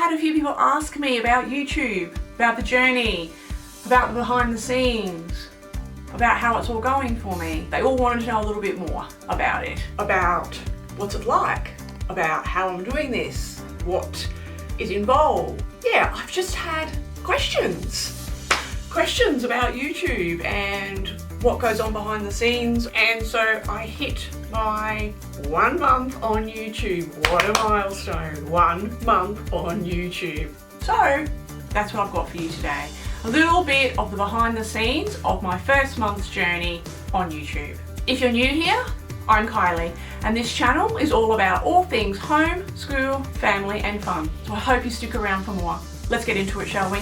had a few people ask me about YouTube, about the journey, about the behind the scenes, about how it's all going for me. They all wanted to know a little bit more about it, about what's it like, about how I'm doing this, what is involved. Yeah, I've just had questions about YouTube and what goes on behind the scenes. And so I hit my 1 month on YouTube. What a milestone, 1 month on YouTube. So that's what I've got for you today. A little bit of the behind the scenes of my first month's journey on YouTube. If you're new here, I'm Kylie, and this channel is all about all things home, school, family and fun. So I hope you stick around for more. Let's get into it, shall we?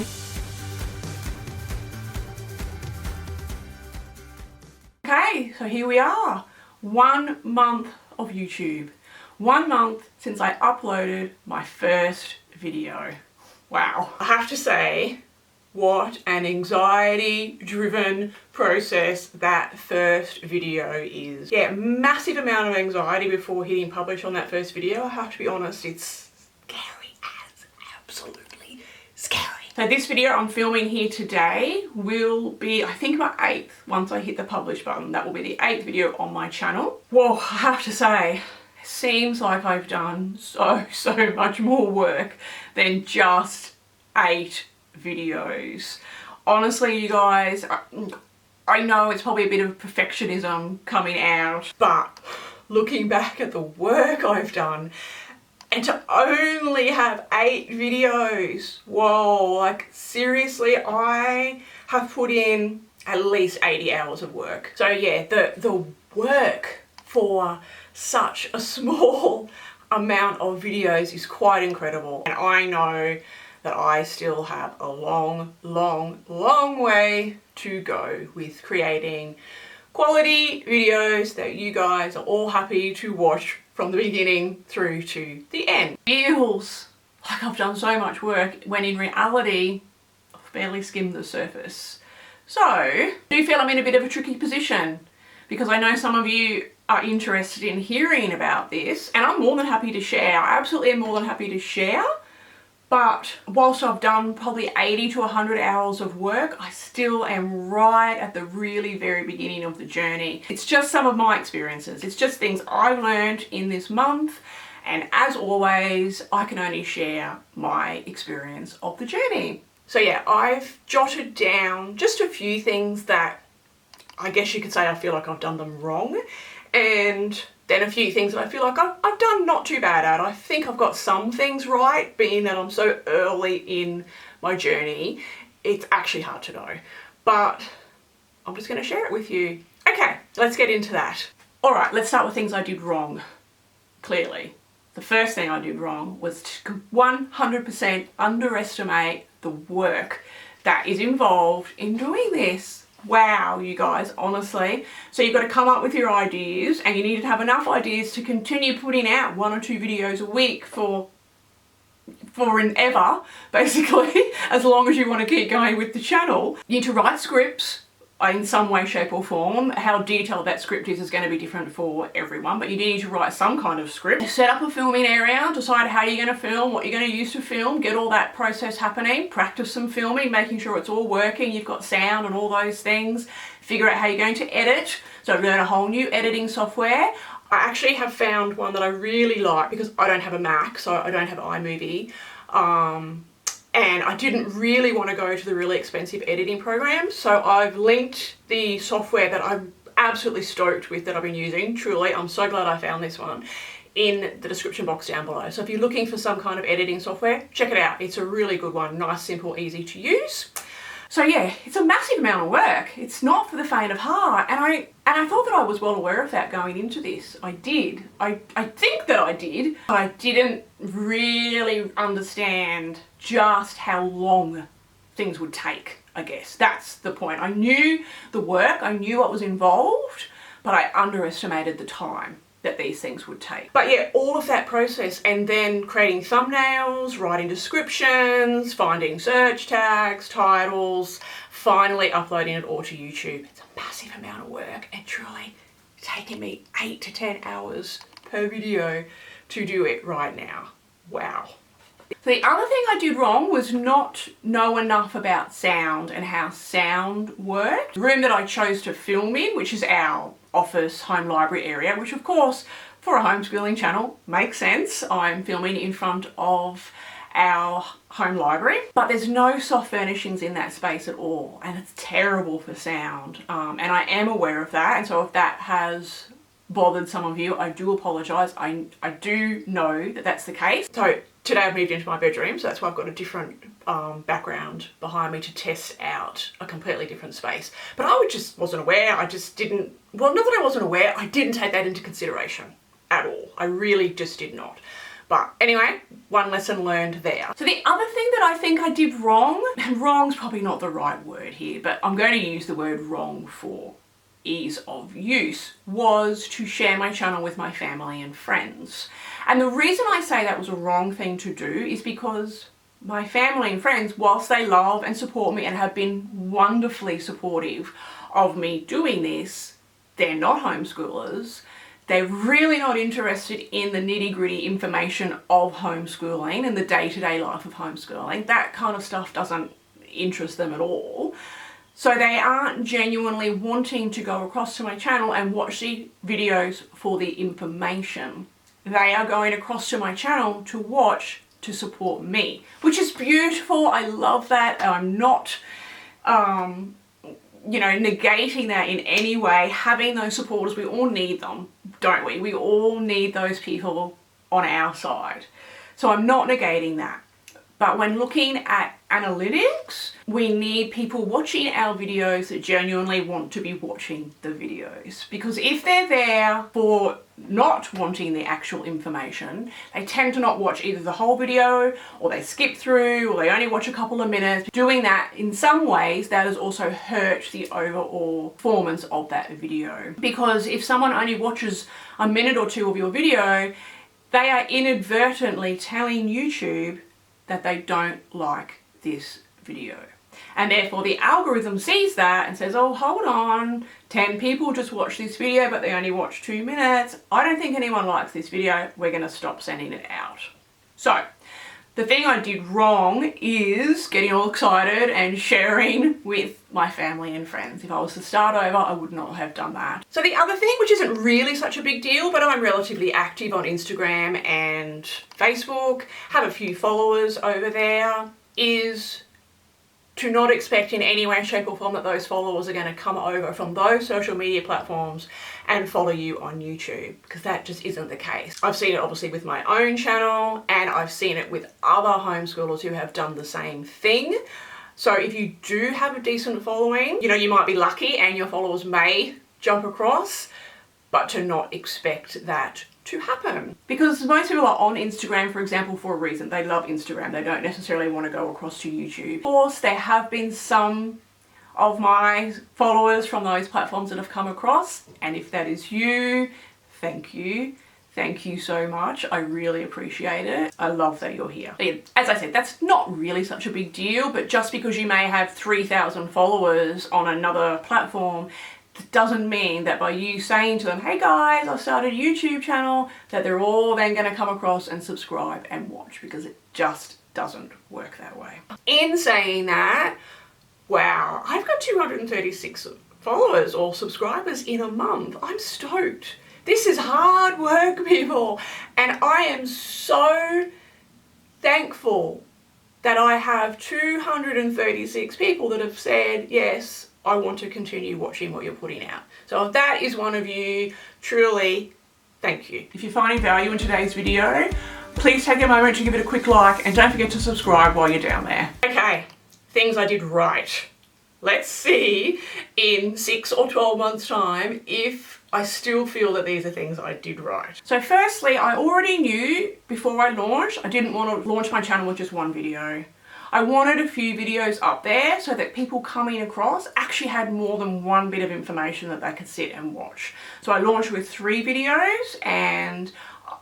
Okay, so here we are. 1 month of YouTube. 1 month since I uploaded my first video. Wow. I have to say, what an anxiety-driven process that first video is. Yeah, massive amount of anxiety before hitting publish on that first video. I have to be honest, it's scary as absolutely scary. So this video I'm filming here today will be, I think, my 8th once I hit the publish button. That will be the 8th video on my channel. Whoa, I have to say, it seems like I've done so much more work than just 8 videos. Honestly, you guys, I know it's probably a bit of perfectionism coming out, but looking back at the work I've done and to only have 8 videos, whoa, like seriously, I have put in at least 80 hours of work. So yeah, the work for such a small amount of videos is quite incredible. And I know that I still have a long way to go with creating quality videos that you guys are all happy to watch from the beginning through to the end. Feels like I've done so much work when in reality I've barely skimmed the surface. So I do feel I'm in a bit of a tricky position because I know some of you are interested in hearing about this, and I'm more than happy to share. I absolutely am more than happy to share. But whilst I've done probably 80 to 100 hours of work, I still am right at the really very beginning of the journey. It's just some of my experiences. It's just things I've learned in this month. And as always, I can only share my experience of the journey. So yeah, I've jotted down just a few things that I guess you could say I feel like I've done them wrong. And then a few things that I feel like I've done not too bad at. I think I've got some things right, being that I'm so early in my journey. It's actually hard to know, but I'm just going to share it with you. Okay, let's get into that. All right, let's start with things I did wrong. Clearly, the first thing I did wrong was to 100% underestimate the work that is involved in doing this. Wow, you guys, honestly. So you've got to come up with your ideas, and you need to have enough ideas to continue putting out 1 or 2 videos a week for an ever, basically, as long as you want to keep going with the channel. You need to write scripts in some way, shape or form. How detailed that script is going to be different for everyone, but you need to write some kind of script. Set up a filming area, decide how you're going to film, what you're going to use to film, get all that process happening, practice some filming, making sure it's all working, you've got sound and all those things. Figure out how you're going to edit, so learn a whole new editing software. I actually have found one that I really like because I don't have a Mac, so I don't have iMovie. And I didn't really want to go to the really expensive editing programs, so I've linked the software that I'm absolutely stoked with that I've been using. Truly, I'm so glad I found this one in the description box down below. So if you're looking for some kind of editing software, check it out. It's a really good one. Nice, simple, easy to use. So yeah, it's a massive amount of work. It's not for the faint of heart. And I thought that I was well aware of that going into this. I did. I think that I did. But I didn't really understand just how long things would take, I guess. That's the point. I knew the work, I knew what was involved, but I underestimated the time that these things would take. But yeah, all of that process, and then creating thumbnails, writing descriptions, finding search tags, titles, finally uploading it all to YouTube. It's a massive amount of work, and truly taking me 8 to 10 hours per video to do it right now. Wow. The other thing I did wrong was not know enough about sound and how sound worked. The room that I chose to film in, which is our office home library area, which of course for a homeschooling channel makes sense. I'm filming in front of our home library, but there's no soft furnishings in that space at all, and it's terrible for sound. And I am aware of that, and so if that has bothered some of you, I do apologise. I do know that that's the case. So today I've moved into my bedroom, so that's why I've got a different background behind me to test out a completely different space. But I just wasn't aware. I just didn't, well, not that I wasn't aware, I didn't take that into consideration at all. I really just did not. But anyway, one lesson learned there. So the other thing that I think I did wrong, and wrong's probably not the right word here, but I'm going to use the word wrong for ease of use, was to share my channel with my family and friends. And the reason I say that was a wrong thing to do is because my family and friends, whilst they love and support me and have been wonderfully supportive of me doing this, they're not homeschoolers. They're really not interested in the nitty-gritty information of homeschooling and the day-to-day life of homeschooling. That kind of stuff doesn't interest them at all. So they aren't genuinely wanting to go across to my channel and watch the videos for the information. They are going across to my channel to watch to support me, which is beautiful. I love that. I'm not, you know, negating that in any way. Having those supporters, we all need them, don't we? We all need those people on our side. So I'm not negating that. But when looking at analytics, we need people watching our videos that genuinely want to be watching the videos. Because if they're there for not wanting the actual information, they tend to not watch either the whole video, or they skip through, or they only watch a couple of minutes. Doing that, in some ways, that has also hurt the overall performance of that video. Because if someone only watches a minute or two of your video, they are inadvertently telling YouTube that they don't like this video. And therefore the algorithm sees that and says, oh, hold on, 10 people just watched this video, but they only watched 2 minutes. I don't think anyone likes this video. We're gonna stop sending it out. So the thing I did wrong is getting all excited and sharing with my family and friends. If I was to start over, I would not have done that. So the other thing, which isn't really such a big deal, but I'm relatively active on Instagram and Facebook, have a few followers over there, is to not expect in any way, shape or form that those followers are going to come over from those social media platforms and follow you on YouTube, because that just isn't the case. I've seen it obviously with my own channel, and I've seen it with other homeschoolers who have done the same thing. So if you do have a decent following, you know, you might be lucky and your followers may jump across, but to not expect that to happen. Because most people are on Instagram, for example, for a reason. They love Instagram. They don't necessarily want to go across to YouTube. Of course, there have been some of my followers from those platforms that have come across, and if that is you, thank you. Thank you so much. I really appreciate it. I love that you're here. As I said, that's not really such a big deal, but just because you may have 3,000 followers on another platform, doesn't mean that by you saying to them, hey guys, I started a YouTube channel, that they're all then going to come across and subscribe and watch, because it just doesn't work that way. In saying that, wow, I've got 236 followers or subscribers in a month. I'm stoked. This is hard work, people. And I am so thankful that I have 236 people that have said, yes, I want to continue watching what you're putting out. So if that is one of you, truly, thank you. If you're finding value in today's video, please take a moment to give it a quick like, and don't forget to subscribe while you're down there. Okay, things I did right. Let's see in 6 or 12 months' time if I still feel that these are things I did right. So firstly, I already knew before I launched, I didn't want to launch my channel with just one video. I wanted a few videos up there so that people coming across actually had more than one bit of information that they could sit and watch. So I launched with 3 videos, and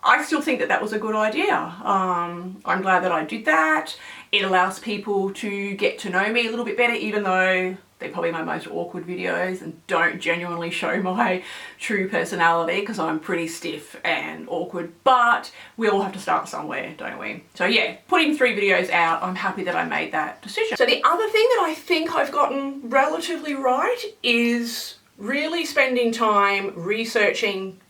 I still think that that was a good idea. I'm glad that I did that. It allows people to get to know me a little bit better, even though They're probably my most awkward videos and don't genuinely show my true personality because I'm pretty stiff and awkward, but we all have to start somewhere, don't we? So yeah, putting 3 videos out, I'm happy that I made that decision. So the other thing that I think I've gotten relatively right is really spending time researching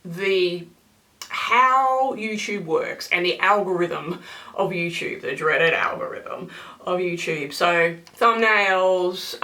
how YouTube works and the algorithm of YouTube, the dreaded algorithm of YouTube. So thumbnails,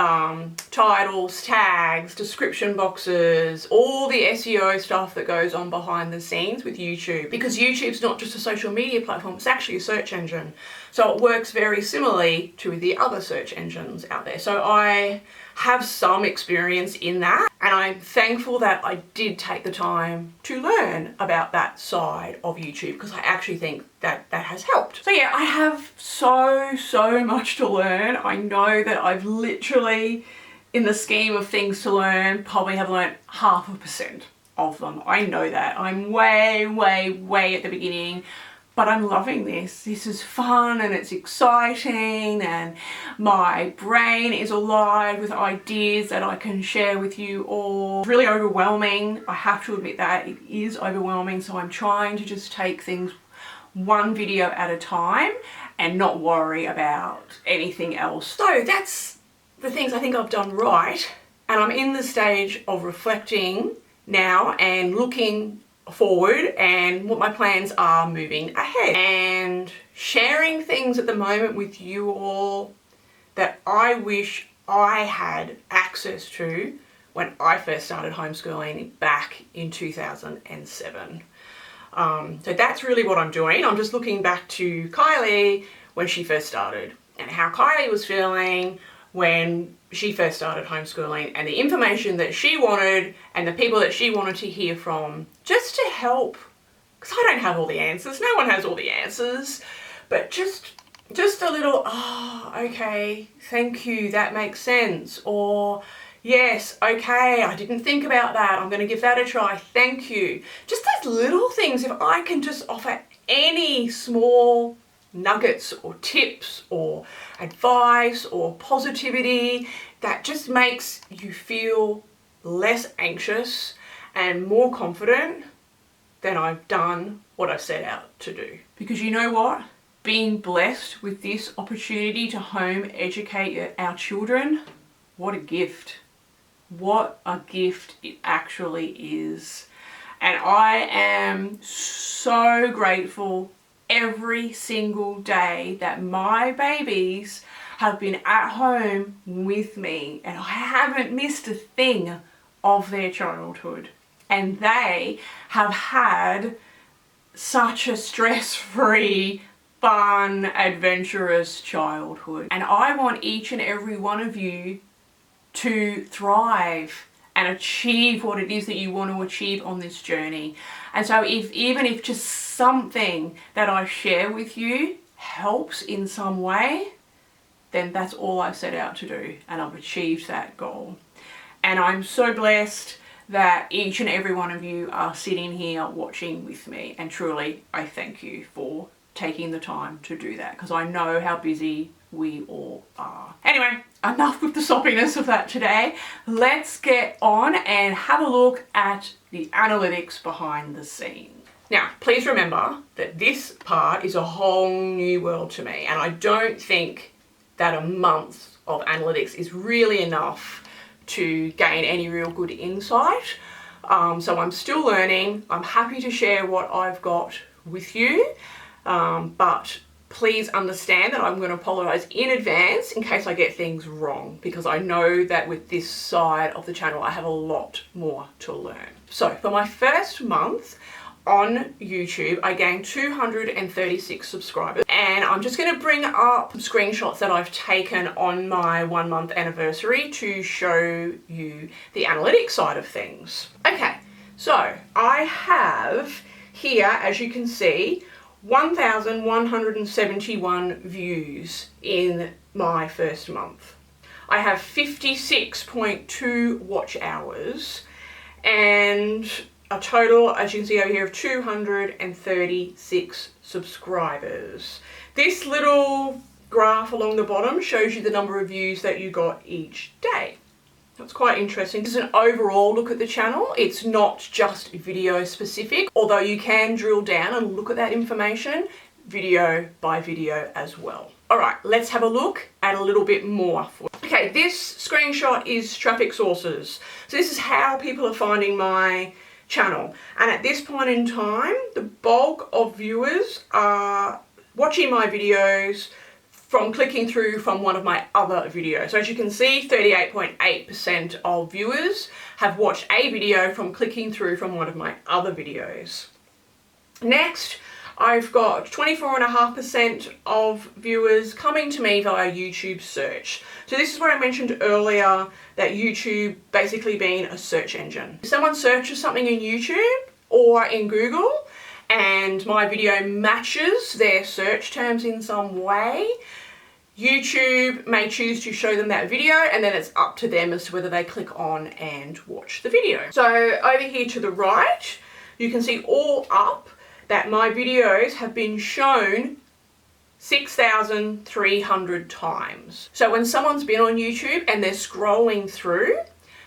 titles, tags, description boxes, all the SEO stuff that goes on behind the scenes with YouTube. Because YouTube's not just a social media platform, it's actually a search engine. So it works very similarly to the other search engines out there. So I have some experience in that, and I'm thankful that I did take the time to learn about that side of YouTube because I actually think that that has helped. So yeah, I have so much to learn. I know that I've literally, in the scheme of things to learn, probably have learned 0.5% of them. I know that. I'm way at the beginning. But I'm loving this. This is fun and it's exciting and my brain is alive with ideas that I can share with you all. It's really overwhelming. I have to admit that it is overwhelming. So I'm trying to just take things one video at a time and not worry about anything else. So that's the things I think I've done right. And I'm in the stage of reflecting now and looking forward and what my plans are moving ahead and sharing things at the moment with you all that I wish I had access to when I first started homeschooling back in 2007. So that's really what I'm doing. I'm just looking back to Kylie when she first started and how Kylie was feeling when she first started homeschooling and the information that she wanted and the people that she wanted to hear from, just to help, because I don't have all the answers, no one has all the answers, but just a little, oh, okay, thank you, that makes sense, or yes, okay, I didn't think about that, I'm going to give that a try, thank you. Just those little things, if I can just offer any small nuggets or tips or advice or positivity that just makes you feel less anxious and more confident, then I've done what I set out to do. Because you know what? Being blessed with this opportunity to home educate our children, what a gift. What a gift it actually is. And I am so grateful every single day that my babies have been at home with me and I haven't missed a thing of their childhood. And they have had such a stress-free, fun, adventurous childhood. And I want each and every one of you to thrive and achieve what it is that you want to achieve on this journey. And so even if just something that I share with you helps in some way, then that's all I set out to do, and I've achieved that goal. And I'm so blessed that each and every one of you are sitting here watching with me, and truly I thank you for taking the time to do that because I know how busy we all are. Anyway, enough with the soppiness of that today. Let's get on and have a look at the analytics behind the scenes. Now, please remember that this part is a whole new world to me, and I don't think that a month of analytics is really enough to gain any real good insight. So I'm still learning. I'm happy to share what I've got with you, but please understand that I'm going to apologise in advance in case I get things wrong, because I know that with this side of the channel I have a lot more to learn. So for my first month on YouTube, I gained 236 subscribers, and I'm just going to bring up screenshots that I've taken on my 1 month anniversary to show you the analytics side of things. Okay, so I have here, as you can see, 1,171 views in my first month. I have 56.2 watch hours and a total, as you can see over here, of 236 subscribers. This little graph along the bottom shows you the number of views that you got each day. That's quite interesting. This is an overall look at the channel. It's not just video specific, although you can drill down and look at that information video by video as well. All right, let's have a look at a little bit more. Okay, this screenshot is traffic sources. So this is how people are finding my channel. And at this point in time, the bulk of viewers are watching my videos from clicking through from one of my other videos. So as you can see, 38.8% of viewers have watched a video from clicking through from one of my other videos. Next, I've got 24.5% of viewers coming to me via YouTube search. So this is where I mentioned earlier that YouTube basically being a search engine. If someone searches something in YouTube or in Google and my video matches their search terms in some way, YouTube may choose to show them that video, and then it's up to them as to whether they click on and watch the video. So over here to the right, you can see all up that my videos have been shown 6,300 times. So when someone's been on YouTube and they're scrolling through,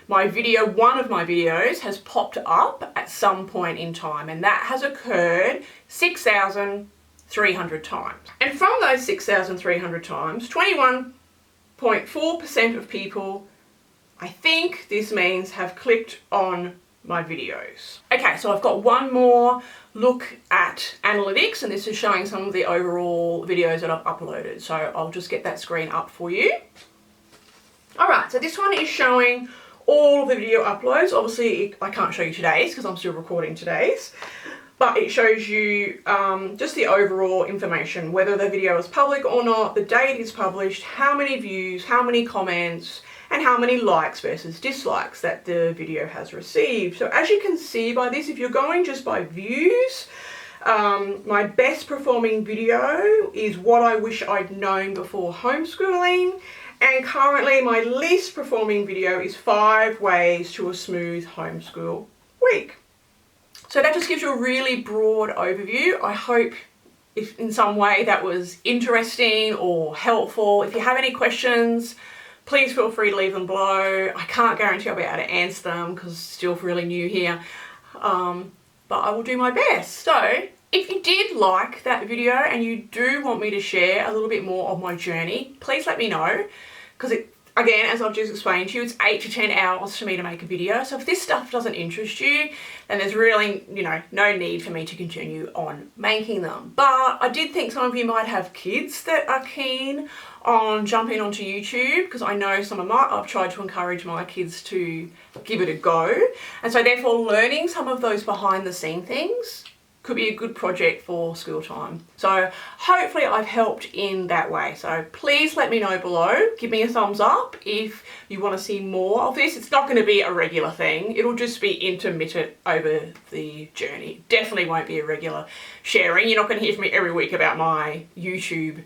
my video, one of my videos has popped up at some point in time, and that has occurred 6,300 times. And from those 6,300 times, 21.4% of people, I think this means, have clicked on my videos. Okay, so I've got one more look at analytics, and this is showing some of the overall videos that I've uploaded. So I'll just get that screen up for you. All right, so this one is showing all of the video uploads. Obviously, I can't show you today's because I'm still recording today's, but it shows you just the overall information, whether the video is public or not, the date it's published, how many views, how many comments, and how many likes versus dislikes that the video has received. So as you can see by this, if you're going just by views, my best performing video is What I Wish I'd Known Before Homeschooling, and currently my least performing video is 5 Ways to a Smooth Homeschool Week. So that just gives you a really broad overview. I hope if in some way that was interesting or helpful. If you have any questions, please feel free to leave them below. I can't guarantee I'll be able to answer them because I'm still really new here, but I will do my best. So if you did like that video and you do want me to share a little bit more of my journey, please let me know, because again, as I've just explained to you, it's 8 to 10 hours for me to make a video. So if this stuff doesn't interest you, then there's really, no need for me to continue on making them. But I did think some of you might have kids that are keen on jumping onto YouTube, because I know I've tried to encourage my kids to give it a go. And so therefore learning some of those behind the scene things could be a good project for school time. So hopefully I've helped in that way. So please let me know below. Give me a thumbs up if you want to see more of this. It's not going to be a regular thing. It'll just be intermittent over the journey. Definitely won't be a regular sharing. You're not going to hear from me every week about my YouTube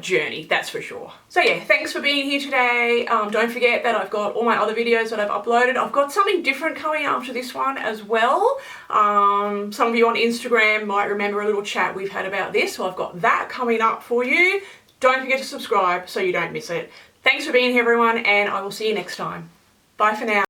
journey, that's for sure. So yeah, thanks for being here today. Don't forget that I've got all my other videos that I've uploaded. I've got something different coming after this one as well. Some of you on Instagram might remember a little chat we've had about this, so I've got that coming up for you. Don't forget to subscribe so you don't miss it. Thanks for being here everyone, and I will see you next time. Bye for now.